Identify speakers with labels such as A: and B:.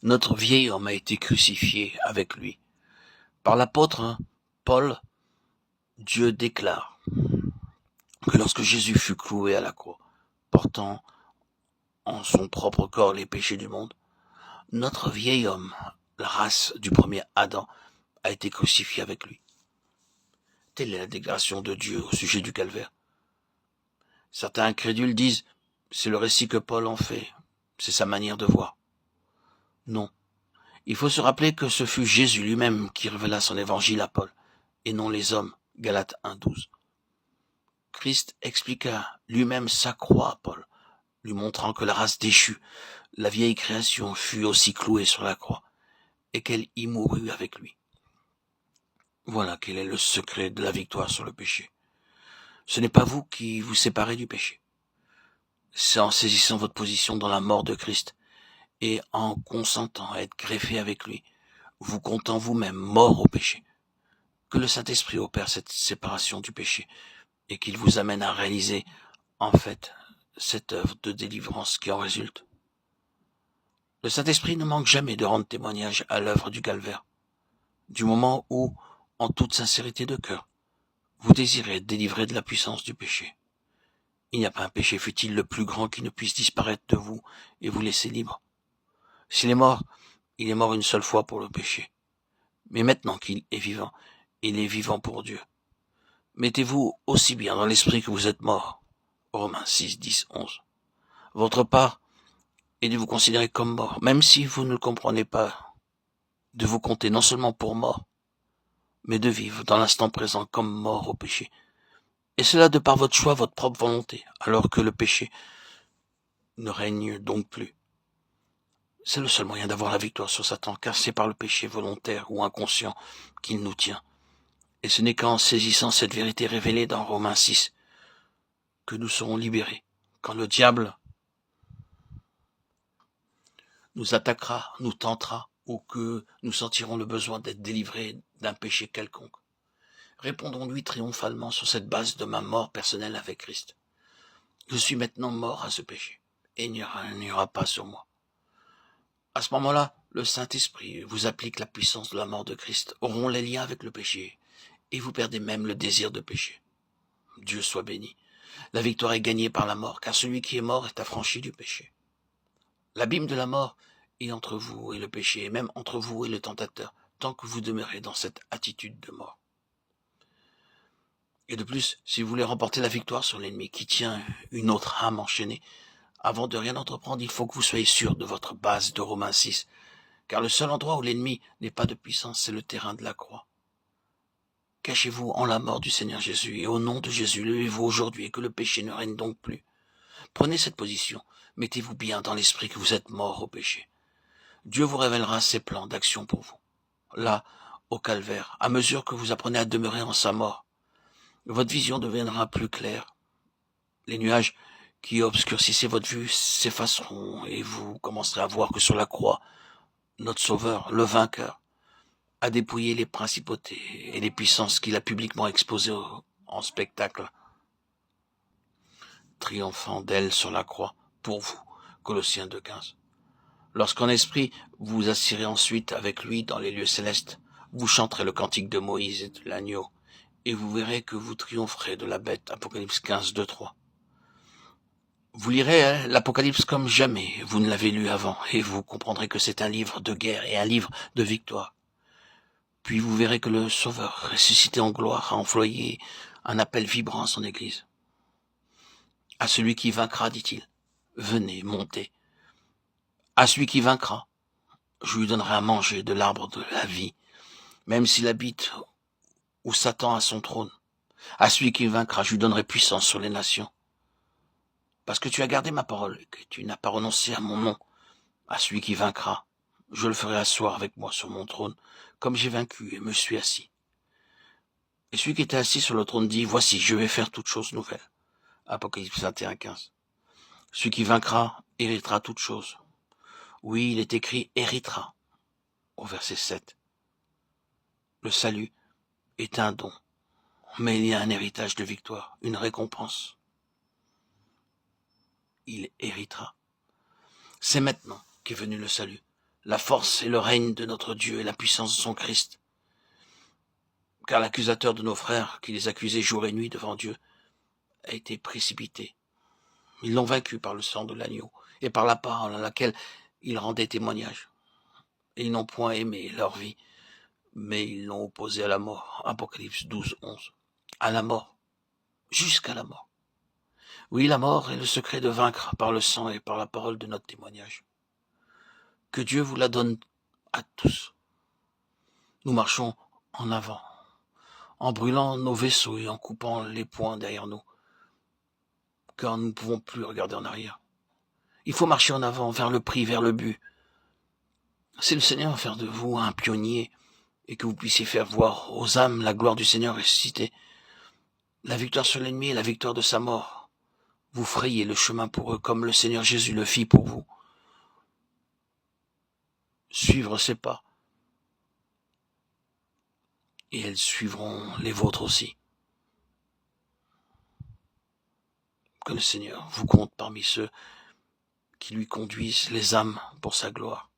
A: Notre vieil homme a été crucifié avec lui. Par l'apôtre Paul, Dieu déclare que lorsque Jésus fut cloué à la croix, portant en son propre corps les péchés du monde, notre vieil homme, la race du premier Adam, a été crucifié avec lui. Telle est la déclaration de Dieu au sujet du calvaire. Certains incrédules disent, c'est le récit que Paul en fait, c'est sa manière de voir. Non. Il faut se rappeler que ce fut Jésus lui-même qui révéla son évangile à Paul, et non les hommes. Galates 1,12. Christ expliqua lui-même sa croix à Paul, lui montrant que la race déchue, la vieille création, fut aussi clouée sur la croix, et qu'elle y mourut avec lui. Voilà quel est le secret de la victoire sur le péché. Ce n'est pas vous qui vous séparez du péché. C'est en saisissant votre position dans la mort de Christ et en consentant à être greffé avec lui, vous comptant vous-même mort au péché, que le Saint-Esprit opère cette séparation du péché et qu'il vous amène à réaliser, en fait, cette œuvre de délivrance qui en résulte. Le Saint-Esprit ne manque jamais de rendre témoignage à l'œuvre du calvaire, du moment où, en toute sincérité de cœur, vous désirez être délivré de la puissance du péché. Il n'y a pas un péché fût-il le plus grand qui ne puisse disparaître de vous et vous laisser libre. S'il est mort, il est mort une seule fois pour le péché. Mais maintenant qu'il est vivant, il est vivant pour Dieu. Mettez-vous aussi bien dans l'esprit que vous êtes mort. Romains 6, 10, 11. Votre part est de vous considérer comme mort, même si vous ne le comprenez pas, de vous compter non seulement pour mort, mais de vivre dans l'instant présent comme mort au péché. Et cela de par votre choix, votre propre volonté, alors que le péché ne règne donc plus. C'est le seul moyen d'avoir la victoire sur Satan, car c'est par le péché volontaire ou inconscient qu'il nous tient. Et ce n'est qu'en saisissant cette vérité révélée dans Romains 6 que nous serons libérés. Quand le diable nous attaquera, nous tentera, ou que nous sentirons le besoin d'être délivrés d'un péché quelconque, répondons-lui triomphalement sur cette base de ma mort personnelle avec Christ. Je suis maintenant mort à ce péché, et il n'y aura pas sur moi. À ce moment-là, le Saint-Esprit vous applique la puissance de la mort de Christ, auront les liens avec le péché, et vous perdez même le désir de pécher. Dieu soit béni. La victoire est gagnée par la mort, car celui qui est mort est affranchi du péché. L'abîme de la mort est entre vous et le péché, et même entre vous et le tentateur, tant que vous demeurez dans cette attitude de mort. Et de plus, si vous voulez remporter la victoire sur l'ennemi qui tient une autre âme enchaînée, avant de rien entreprendre, il faut que vous soyez sûr de votre base de Romains 6, car le seul endroit où l'ennemi n'est pas de puissance, c'est le terrain de la croix. Cachez-vous en la mort du Seigneur Jésus, et au nom de Jésus, levez-vous aujourd'hui, et que le péché ne règne donc plus. Prenez cette position, mettez-vous bien dans l'esprit que vous êtes mort au péché. Dieu vous révélera ses plans d'action pour vous. Là, au calvaire, à mesure que vous apprenez à demeurer en sa mort, votre vision deviendra plus claire. Les nuages qui obscurcissaient votre vue s'effaceront et vous commencerez à voir que sur la croix, notre Sauveur, le vainqueur, a dépouillé les principautés et les puissances qu'il a publiquement exposées en spectacle, triomphant d'elles sur la croix, pour vous. Colossiens 2,15. Lorsqu'en esprit vous vous assirez ensuite avec lui dans les lieux célestes, vous chanterez le cantique de Moïse et de l'agneau, et vous verrez que vous triompherez de la bête. Apocalypse 15, 2, 3. Vous lirez l'Apocalypse comme jamais vous ne l'avez lu avant, et vous comprendrez que c'est un livre de guerre et un livre de victoire. Puis vous verrez que le Sauveur, ressuscité en gloire, a employé un appel vibrant à son Église. À celui qui vaincra, dit-il, venez, montez. À celui qui vaincra, je lui donnerai à manger de l'arbre de la vie, même s'il habite où Satan a son trône. À celui qui vaincra, je lui donnerai puissance sur les nations. Parce que tu as gardé ma parole et que tu n'as pas renoncé à mon nom. À celui qui vaincra, je le ferai asseoir avec moi sur mon trône, comme j'ai vaincu et me suis assis. Et celui qui était assis sur le trône dit, voici, je vais faire toutes choses nouvelles. Apocalypse 21, 15. Celui qui vaincra héritera toutes choses. Oui, il est écrit héritera, au verset 7. Le salut est un don, mais il y a un héritage de victoire, une récompense. Il héritera. C'est maintenant qu'est venu le salut. la force et le règne de notre Dieu et la puissance de son Christ. Car l'accusateur de nos frères, qui les accusait jour et nuit devant Dieu, a été précipité. Ils l'ont vaincu par le sang de l'agneau et par la parole à laquelle ils rendaient témoignage. Et ils n'ont point aimé leur vie, mais ils l'ont opposé à la mort. Apocalypse 12, 11. À la mort, jusqu'à la mort. Oui, la mort est le secret de vaincre par le sang et par la parole de notre témoignage. Que Dieu vous la donne à tous. Nous marchons en avant, en brûlant nos vaisseaux et en coupant les poings derrière nous, car nous ne pouvons plus regarder en arrière. Il faut marcher en avant, vers le prix, vers le but. C'est le Seigneur faire de vous un pionnier et que vous puissiez faire voir aux âmes la gloire du Seigneur ressuscité, la victoire sur l'ennemi et la victoire de sa mort. Vous frayez le chemin pour eux comme le Seigneur Jésus le fit pour vous. Suivre ses pas. Et elles suivront les vôtres aussi. Que le Seigneur vous compte parmi ceux qui lui conduisent les âmes pour sa gloire.